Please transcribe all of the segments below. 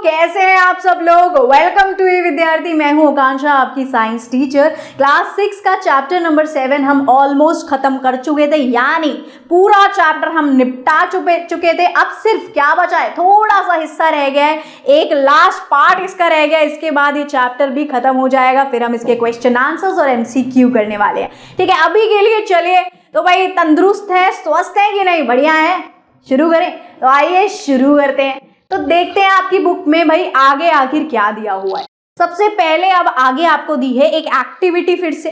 कैसे हैं आप सब लोग। वेलकम टू ई विद्यार्थी। मैं हूं आकांक्षा, आपकी साइंस टीचर। क्लास 6 का चैप्टर नंबर 7 हम ऑलमोस्ट खत्म कर चुके थे, यानी पूरा चैप्टर हम निपटा चुके थे। अब सिर्फ क्या बचा है, थोड़ा सा हिस्सा रह गया है, एक लास्ट पार्ट इसका रह गया है। इसके बाद ये चैप्टर भी खत्म हो जाएगा, फिर हम इसके क्वेश्चन आंसर्स और MCQ करने वाले हैं। ठीक है, अभी के लिए चलिए तो भाई तंदुरुस्त है, स्वस्थ है कि नहीं, बढ़िया है, शुरू करें। तो आइए शुरू करते हैं। तो देखते हैं आपकी बुक में भाई आगे आखिर क्या दिया हुआ है। सबसे पहले अब आगे आपको दी है एक एक्टिविटी। फिर से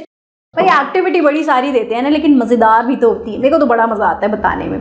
भाई एक्टिविटी बड़ी सारी देते हैं ना, लेकिन मजेदार भी तो होती है। मेरे को तो बड़ा मजा आता है बताने में।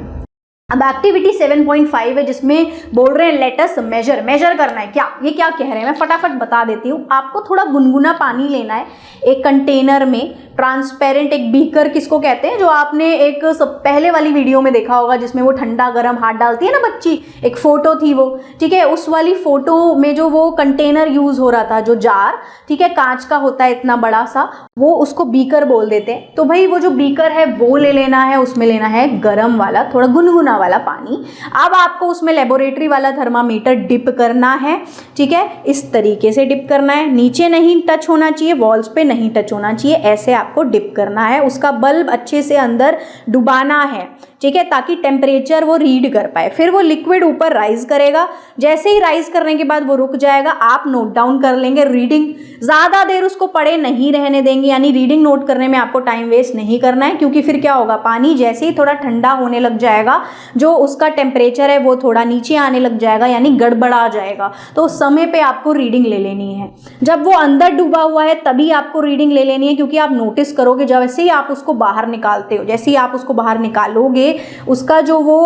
अब एक्टिविटी 7.5 है, जिसमें बोल रहे हैं लेट अस मेजर करना है। ये क्या कह रहे हैं मैं फटाफट बता देती हूँ। आपको थोड़ा गुनगुना पानी लेना है एक कंटेनर में, ट्रांसपेरेंट एक बीकर किसको कहते हैं, जो आपने एक पहले वाली वीडियो में देखा होगा जिसमें वो ठंडा गर्म हाथ डालती है ना बच्ची, एक फोटो थी वो। ठीक है, उस वाली फोटो में जो वो कंटेनर यूज हो रहा था, जो जार, ठीक है, कांच का होता है इतना बड़ा सा, वो उसको बीकर बोल देते हैं। तो भाई वो जो बीकर है वो ले लेना है, उसमें लेना है गर्म वाला थोड़ा गुनगुना वाला पानी। अब आपको उसमें लेबोरेटरी वाला थर्मामीटर डिप करना है। ठीक है, इस तरीके से डिप करना है, नीचे नहीं टच होना चाहिए, वॉल्स पे नहीं टच होना चाहिए, ऐसे आपको डिप करना है। उसका बल्ब अच्छे से अंदर डुबाना है, ठीक है, ताकि टेम्परेचर वो रीड कर पाए। फिर वो लिक्विड ऊपर राइज करेगा, जैसे ही राइज करने के बाद वो रुक जाएगा। आप नोट डाउन कर लेंगे रीडिंग, ज़्यादा देर उसको पड़े नहीं रहने देंगे, यानी रीडिंग नोट करने में आपको टाइम वेस्ट नहीं करना है, क्योंकि फिर क्या होगा, पानी जैसे ही थोड़ा ठंडा होने लग जाएगा, जो उसका टेम्परेचर है वो थोड़ा नीचे आने लग जाएगा, यानी गड़बड़ा जाएगा। तो उस समय पे आपको रीडिंग ले लेनी है। जब वो अंदर डूबा हुआ है तभी आपको रीडिंग ले लेनी है, क्योंकि आप नोटिस करोगे जैसे ही आप उसको बाहर निकालते हो, जैसे ही आप उसको बाहर निकालोगे, उसका जो वो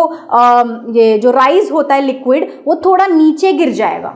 ये जो राइज होता है लिक्विड, वो थोड़ा नीचे गिर जाएगा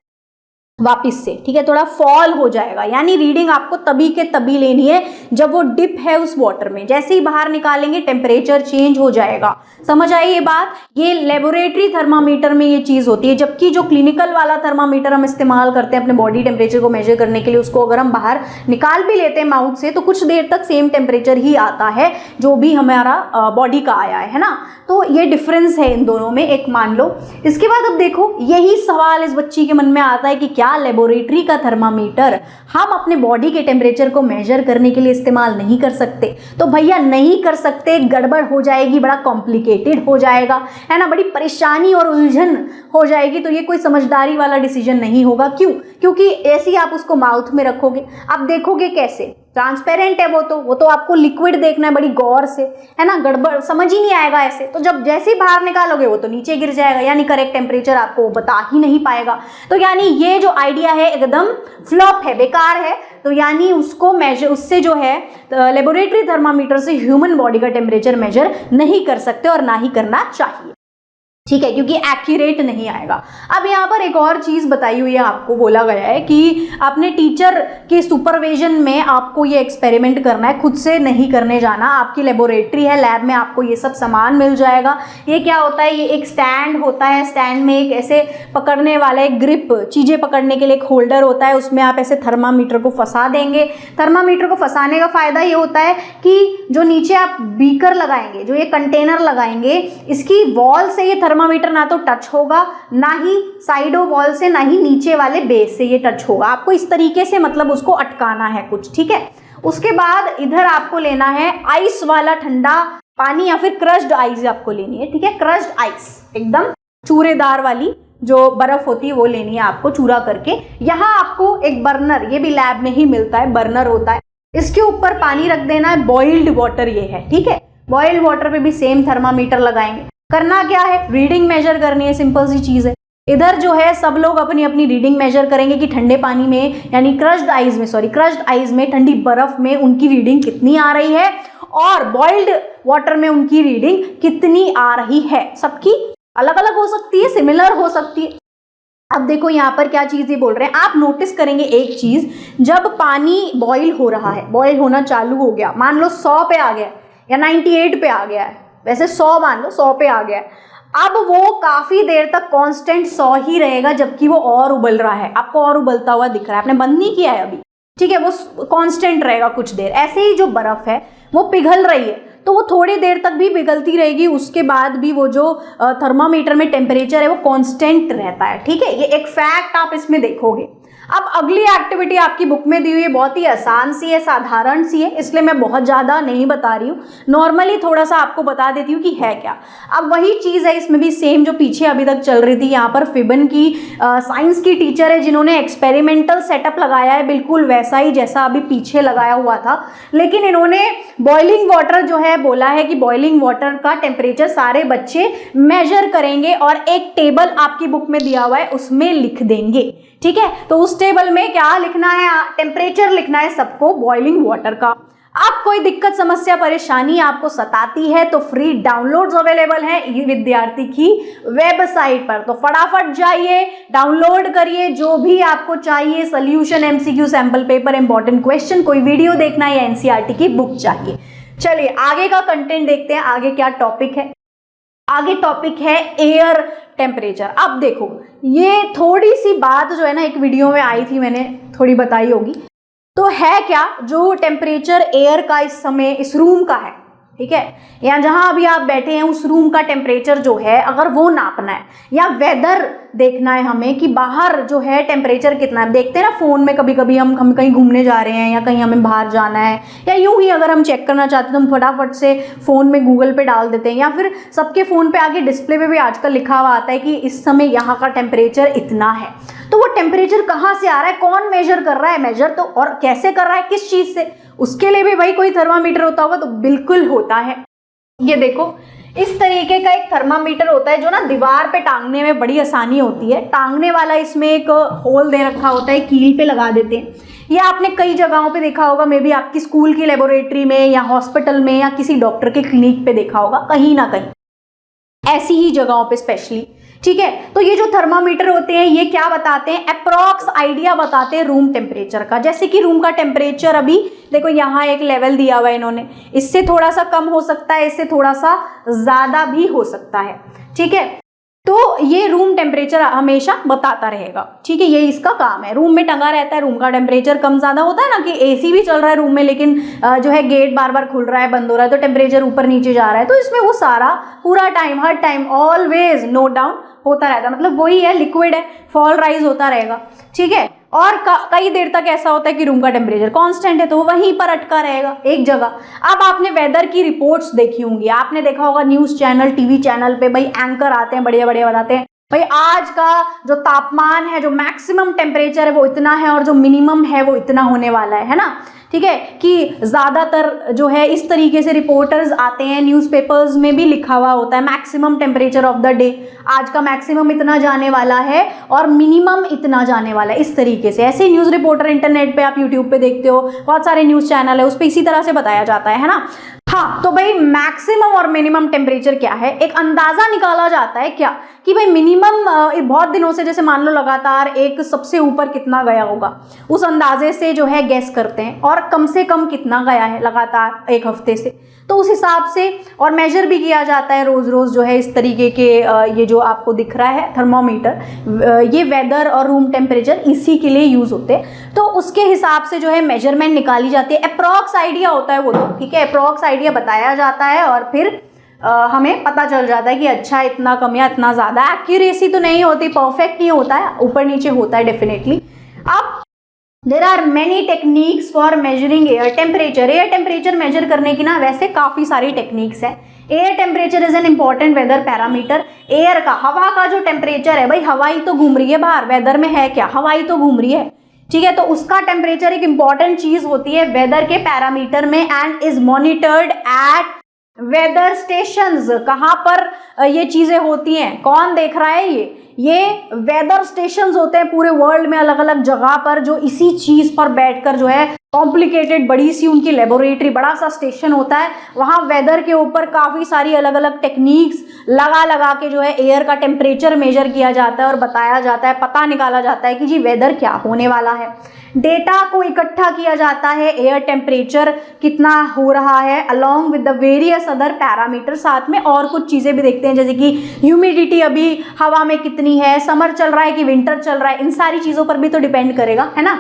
वापिस से। ठीक है, थोड़ा फॉल हो जाएगा, यानी रीडिंग आपको तभी के तभी लेनी है जब वो डिप है उस वाटर में। जैसे ही बाहर निकालेंगे टेम्परेचर चेंज हो जाएगा। समझ आई ये बात। ये लेबोरेटरी थर्मामीटर में ये चीज़ होती है, जबकि जो क्लिनिकल वाला थर्मामीटर हम इस्तेमाल करते हैं अपने बॉडी टेम्परेचर को मेजर करने के लिए, उसको अगर हम बाहर निकाल भी लेते हैं माउथ से तो कुछ देर तक सेम टेम्परेचर ही आता है जो भी हमारा बॉडी का आया है ना। तो ये डिफरेंस है इन दोनों में, एक मान लो। इसके बाद अब देखो, यही सवाल इस बच्ची के मन में आता है कि क्या लेबोरेटरी का थर्मामीटर हम अपने बॉडी के टेम्परेचर को मेजर करने के लिए इस्तेमाल नहीं कर सकते? तो भैया नहीं कर सकते, गड़बड़ हो जाएगी, बड़ा कॉम्प्लिकेटेड हो जाएगा, है ना, बड़ी परेशानी और उलझन हो जाएगी। तो ये कोई समझदारी वाला डिसीजन नहीं होगा। क्यों? क्योंकि ऐसे ही आप उसको माउथ में रखोगे। अब देखोगे कैसे, ट्रांसपेरेंट है वो तो आपको लिक्विड देखना है बड़ी गौर से, है ना, गड़बड़ समझ ही नहीं आएगा ऐसे। तो जब जैसे ही बाहर निकालोगे वो तो नीचे गिर जाएगा, यानी करेक्ट टेम्परेचर आपको बता ही नहीं पाएगा। तो यानी ये जो आइडिया है एकदम फ्लॉप है, बेकार है। तो यानी उसको मेजर, उससे जो है लेबोरेटरी थर्मामीटर से ह्यूमन बॉडी का टेम्परेचर मेजर नहीं कर सकते और ना ही करना चाहिए। ठीक है, क्योंकि एक्यूरेट नहीं आएगा। अब यहाँ पर एक और चीज़ बताई हुई है, आपको बोला गया है कि अपने टीचर के सुपरविजन में आपको ये एक्सपेरिमेंट करना है, खुद से नहीं करने जाना। आपकी लेबोरेटरी है, लैब में आपको ये सब सामान मिल जाएगा। ये क्या होता है, ये एक स्टैंड होता है, स्टैंड में एक ऐसे पकड़ने वाला एक ग्रिप, चीज़ें पकड़ने के लिए एक होल्डर होता है, उसमें आप ऐसे थर्मामीटर को फंसा देंगे। थर्मामीटर को फंसाने का फ़ायदा ये होता है कि जो नीचे आप बीकर लगाएंगे, जो ये कंटेनर लगाएंगे, इसकी वॉल से ये थर्मामीटर ना तो टच होगा, ना ही साइडों वॉल से, ना ही नीचे वाले बेस से ये टच होगा। आपको इस तरीके से मतलब उसको अटकाना है कुछ। ठीक है, उसके बाद इधर आपको लेना है आइस वाला ठंडा पानी, या फिर क्रश्ड आइस आपको लेनी है। ठीक है, क्रश्ड आइस एकदम चूरेदार वाली जो बर्फ होती है वो लेनी है आपको, चूरा करके। यहाँ आपको एक बर्नर, ये भी लैब में ही मिलता है, बर्नर होता है, इसके ऊपर पानी रख देना है। बॉइल्ड वाटर ये है। ठीक है, बॉइल्ड वाटर पे भी सेम थर्मामीटर लगाएंगे। करना क्या है, रीडिंग मेजर करनी है, सिंपल सी चीज़ है। इधर जो है सब लोग अपनी अपनी रीडिंग मेजर करेंगे कि ठंडे पानी में, यानी क्रश्ड आइस में, ठंडी बर्फ में उनकी रीडिंग कितनी आ रही है, और बॉइल्ड वाटर में उनकी रीडिंग कितनी आ रही है। सबकी अलग अलग हो सकती है, सिमिलर हो सकती है। अब देखो यहाँ पर क्या चीज़ ये बोल रहे हैं, आप नोटिस करेंगे एक चीज़, जब पानी बॉईल हो रहा है, बॉईल होना चालू हो गया, मान लो 100 पे आ गया या 98 पे आ गया है, वैसे 100 मान लो, 100 पे आ गया है। अब वो काफ़ी देर तक कांस्टेंट 100 ही रहेगा, जबकि वो और उबल रहा है, आपको और उबलता हुआ दिख रहा है, आपने बंद नहीं किया है अभी। ठीक है, वो कांस्टेंट रहेगा कुछ देर। ऐसे ही जो बर्फ़ है वो पिघल रही है, तो वो थोड़ी देर तक भी पिघलती रहेगी, उसके बाद भी वो जो थर्मामीटर में टेम्परेचर है वो कांस्टेंट रहता है। ठीक है, ये एक फैक्ट आप इसमें देखोगे। अब अगली एक्टिविटी आपकी बुक में दी हुई है, बहुत ही आसान सी है, साधारण सी है, इसलिए मैं बहुत ज़्यादा नहीं बता रही हूँ, नॉर्मली थोड़ा सा आपको बता देती हूँ कि है क्या। अब वही चीज़ है इसमें भी सेम जो पीछे अभी तक चल रही थी। यहाँ पर फिबन की साइंस की टीचर है जिन्होंने एक्सपेरिमेंटल सेटअप लगाया है, बिल्कुल वैसा ही जैसा अभी पीछे लगाया हुआ था, लेकिन इन्होंने बॉइलिंग वाटर जो है बोला है कि बॉइलिंग वाटर का टेम्परेचर सारे बच्चे मेजर करेंगे और एक टेबल आपकी बुक में दिया हुआ है उसमें लिख देंगे। ठीक है, तो उस टेबल में क्या लिखना है, टेम्परेचर लिखना है सबको बॉइलिंग वाटर का। अब कोई दिक्कत समस्या परेशानी आपको सताती है तो फ्री डाउनलोड्स अवेलेबल हैं ई विद्यार्थी की वेबसाइट पर, तो फटाफट जाइए डाउनलोड करिए जो भी आपको चाहिए, solution, MCQ, sample paper, important question, कोई वीडियो देखना या एनसीईआरटी की बुक चाहिए। चलिए आगे का कंटेंट देखते हैं, आगे क्या टॉपिक है। आगे टॉपिक है एयर टेम्परेचर। अब देखो ये थोड़ी सी बात जो है ना एक वीडियो में आई थी, मैंने थोड़ी बताई होगी, तो है क्या, जो टेम्परेचर एयर का इस समय इस रूम का है, ठीक है, या जहां अभी आप बैठे हैं उस रूम का टेम्परेचर जो है अगर वो नापना है या वेदर देखना है हमें कि बाहर जो है टेम्परेचर कितना है। देखते हैं ना फोन में कभी कभी हम कहीं घूमने जा रहे हैं या कहीं हमें बाहर जाना है या यूं ही अगर हम चेक करना चाहते हैं तो हम फटाफट से फोन में गूगल पे डाल देते हैं, या फिर सबके फोन पे आगे डिस्प्ले पे भी आजकल लिखा हुआ आता है कि इस समय यहाँ का टेम्परेचर इतना है। तो वो टेम्परेचर कहाँ से आ रहा है, कौन मेजर कर रहा है, मेजर तो और कैसे कर रहा है, किस चीज से, उसके लिए भी भाई कोई थर्मामीटर होता होगा, तो बिल्कुल होता है। ये देखो इस तरीके का एक थर्मामीटर होता है जो ना दीवार पे टांगने में बड़ी आसानी होती है। टांगने वाला इसमें एक होल दे रखा होता है, कील पे लगा देते हैं। ये आपने कई जगहों पे देखा होगा, मे बी आपकी स्कूल की लेबोरेटरी में या हॉस्पिटल में या किसी डॉक्टर के क्लिनिक पे देखा होगा, कहीं ना कहीं ऐसी ही जगहों पे स्पेशली। ठीक है, तो ये जो थर्मामीटर होते हैं ये क्या बताते हैं, अप्रॉक्स आइडिया बताते हैं रूम टेम्परेचर का। जैसे कि रूम का टेम्परेचर अभी देखो यहाँ एक लेवल दिया हुआ है इन्होंने, इससे थोड़ा सा कम हो सकता है, इससे थोड़ा सा ज्यादा भी हो सकता है। ठीक है, तो ये रूम टेम्परेचर हमेशा बताता रहेगा। ठीक है, ये इसका काम है, रूम में टंगा रहता है, रूम का टेम्परेचर कम ज्यादा होता है ना, कि एसी भी चल रहा है रूम में लेकिन जो है गेट बार बार खुल रहा है बंद हो रहा है तो टेम्परेचर ऊपर नीचे जा रहा है, तो इसमें वो सारा पूरा टाइम हर टाइम ऑलवेज नोट डाउन होता रहता है। मतलब वही है, लिक्विड है, फॉल राइज होता रहेगा। ठीक है, और कई देर तक ऐसा होता है कि रूम का टेम्परेचर कांस्टेंट है तो वो वहीं पर अटका रहेगा एक जगह। अब आपने वेदर की रिपोर्ट्स देखी होंगी, आपने देखा होगा न्यूज चैनल, टीवी चैनल पे भाई एंकर आते हैं, बढ़िया बढ़िया बताते हैं भाई आज का जो तापमान है, जो मैक्सिमम टेम्परेचर है वो इतना है और जो मिनिमम है वो इतना होने वाला है ना। ठीक है, कि ज़्यादातर जो है इस तरीके से रिपोर्टर्स आते हैं, न्यूज़पेपर्स में भी लिखा हुआ होता है maximum temperature of the day, आज का मैक्सिमम इतना जाने वाला है और मिनिमम इतना जाने वाला है, इस तरीके से। ऐसे न्यूज़ रिपोर्टर इंटरनेट पे आप यूट्यूब पे देखते हो, बहुत सारे न्यूज़ चैनल है, उस पर इसी तरह से बताया जाता है ना। हाँ, तो भाई मैक्सिमम और मिनिमम टेम्परेचर क्या है, एक अंदाजा निकाला जाता है क्या कि भाई मिनिमम बहुत दिनों से, जैसे मान लो लगातार एक सबसे ऊपर कितना गया होगा, उस अंदाजे से जो है गेस करते हैं, और कम से कम कितना गया है लगातार एक हफ्ते से, तो उस हिसाब से और मेजर भी किया जाता है रोज रोज जो है इस तरीके के। ये जो आपको दिख रहा है थर्मोमीटर, ये वेदर और रूम टेम्परेचर इसी के लिए यूज होते हैं, तो उसके हिसाब से जो है मेजरमेंट निकाली जाती है। अप्रॉक्स आइडिया होता है वो तो, ठीक है, अप्रॉक्स आइडिया बताया जाता है और फिर हमें पता चल जाता है कि अच्छा इतना कम या इतना ज़्यादा। एक्यूरेसी तो नहीं होती, परफेक्ट नहीं होता है, ऊपर नीचे होता है डेफिनेटली। अब there are many techniques for measuring air temperature. Air temperature measure करने की ना वैसे काफ़ी सारी टेक्निक्स हैं। Air temperature is an important weather parameter. Air का, हवा का जो टेम्परेचर है, भाई हवा ही तो घूम रही है बाहर, वेदर में है क्या, हवा ही तो घूम रही है। ठीक है, तो उसका टेम्परेचर एक इंपॉर्टेंट चीज होती है वेदर के पैरामीटर में, and is monitored at weather stations. कहाँ पर ये चीजें होती हैं, कौन देख रहा है, ये वेदर स्टेशंस होते हैं पूरे वर्ल्ड में, अलग अलग जगह पर, जो इसी चीज पर बैठकर जो है कॉम्प्लिकेटेड बड़ी सी उनकी लेबोरेटरी, बड़ा सा स्टेशन होता है, वहाँ वेदर के ऊपर काफ़ी सारी अलग अलग टेक्निक्स लगा के जो है एयर का टेम्परेचर मेजर किया जाता है और बताया जाता है, पता निकाला जाता है कि जी वेदर क्या होने वाला है। डेटा को इकट्ठा किया जाता है, एयर टेम्परेचर कितना हो रहा है along with the various other parameter. साथ में और कुछ चीज़ें भी देखते हैं, जैसे कि ह्यूमिडिटी अभी हवा में कितनी है, समर चल रहा है कि विंटर चल रहा है, इन सारी चीज़ों पर भी तो डिपेंड करेगा, है ना।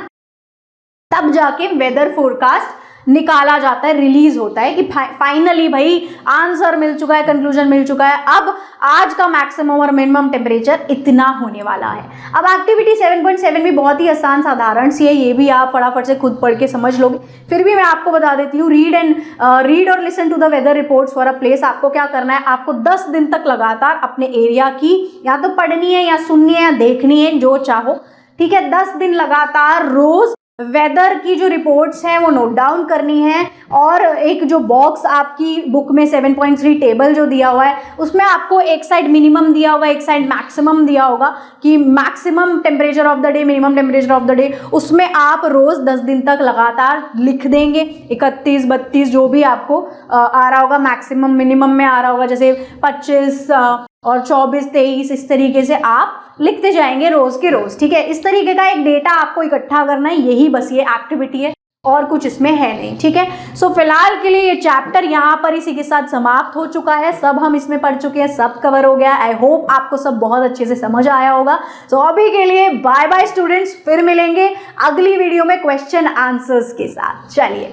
तब जाके वेदर फोरकास्ट निकाला जाता है, रिलीज होता है कि फाइनली भाई आंसर मिल चुका है, कंक्लूजन मिल चुका है, अब आज का मैक्सिमम और मिनिमम टेम्परेचर इतना होने वाला है। अब एक्टिविटी 7.7 भी बहुत ही आसान साधारण सी है, ये भी आप फटाफट से खुद पढ़ के समझ लोगे, फिर भी मैं आपको बता देती हूँ। रीड और listen to the weather reports for a place. आपको क्या करना है, आपको 10 दिन तक लगातार अपने एरिया की या तो पढ़नी है या सुननी है या देखनी है, जो चाहो, ठीक है। 10 दिन लगातार रोज वेदर की जो रिपोर्ट्स हैं वो नोट डाउन करनी है, और एक जो बॉक्स आपकी बुक में 7.3 टेबल जो दिया हुआ है उसमें आपको एक साइड मिनिमम दिया होगा, एक साइड मैक्सिमम दिया होगा कि maximum temperature of the day, minimum temperature of the day, उसमें आप रोज 10 दिन तक लगातार लिख देंगे। 31, 32 जो भी आपको आ रहा होगा, मैक्सिमम मिनिमम में आ रहा होगा, जैसे 25 और 24, 23, इस तरीके से आप लिखते जाएंगे रोज के रोज, ठीक है। इस तरीके का एक डेटा आपको इकट्ठा करना है, यही बस ये एक्टिविटी है, और कुछ इसमें है नहीं, ठीक है। सो फिलहाल के लिए ये चैप्टर यहाँ पर इसी के साथ समाप्त हो चुका है। सब हम इसमें पढ़ चुके हैं, सब कवर हो गया। आई होप आपको सब बहुत अच्छे से समझ आया होगा। सो अभी के लिए बाय बाय स्टूडेंट्स, फिर मिलेंगे अगली वीडियो में क्वेश्चन आंसर्स के साथ। चलिए।